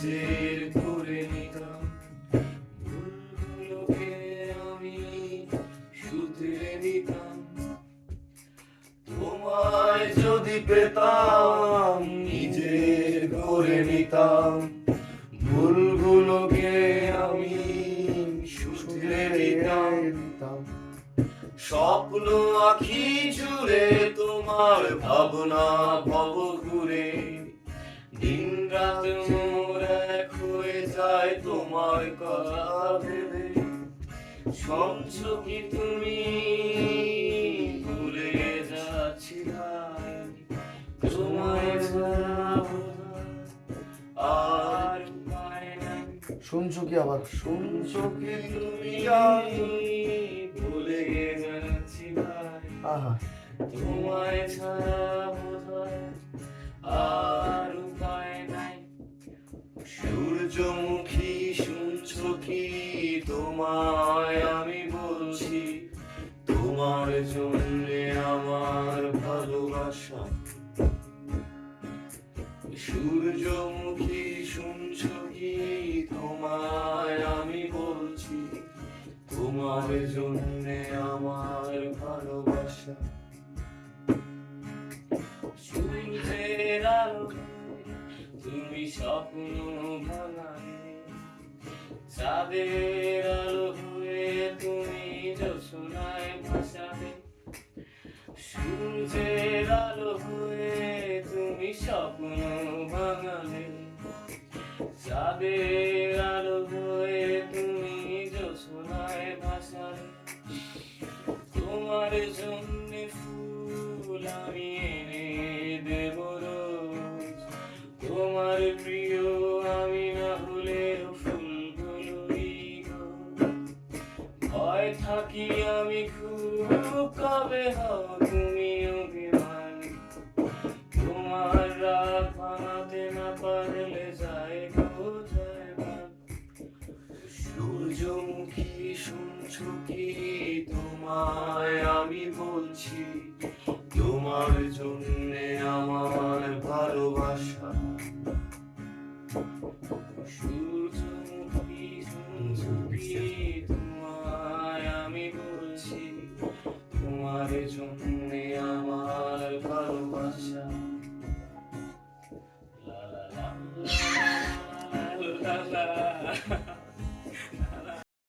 নিজের করে নিতাম, ভুলগুলোকে আমি শুধরে নিতাম। তোমায় যদি পেতাম নিজের করে নিতাম, ভুলগুলোকে আমি শুধরে নিতাম। স্বপ্ন আঁখি জুড়ে তোমার ভাবনা ভব ঘুরে, দিন রাত মোর এক হয়ে যায় তোমার কথা ভেবে। শুনছ কি তুমি ভুলে যাচ্ছি ভাই, তোমায় ছাড়া আর উপায় নাই। শুনছো কি আবার? শুনছো কি তুমি ভুলে যাচ্ছি ভাই, আহা, তোমায় ছাড়া বোধহয় আর উপায় নাই। সূর্যমুখী শুনছো কি তোমায় আমি বলছি, তোমার জন্যে আমার ভালোবাসা। সূর্যমুখী শুনছো কি তোমায় আমি বলছি, তোমার জন্যে আমার ভালোবাসা। সূর্যের আলো তুমি স্বপ্ন ভাঙালে, চাঁদের আলো হয়ে তুমি জ্যোৎস্নায় ভাসালে। সূর্যের আলো হয়ে তুমি স্বপ্ন ভাঙালে, চাঁদের আলো হয়ে তুমি জ্যোৎস্নায় ভাসালে। তোমার জন্য ফুল আমি এনে দেব রোজ, তোমার প্রিয় আমি না হলেও ফুলগুলোই গো। ভয় থাকি আমি খুব কবে হও তুমি অভিমান, তোমার রাগ ভাঙাতে না পারলে যায় গো জয়গান। সূর্যমুখী শুনছো কি তোমায় আমি বলছি, তোমার জন্যে আমার ভালোবাসা। সূর্যমুখী শুনছো কি তোমায় আমি বলছি, তোমার জন্যে আমার ভালোবাসা। লা লা লা লা লা লা।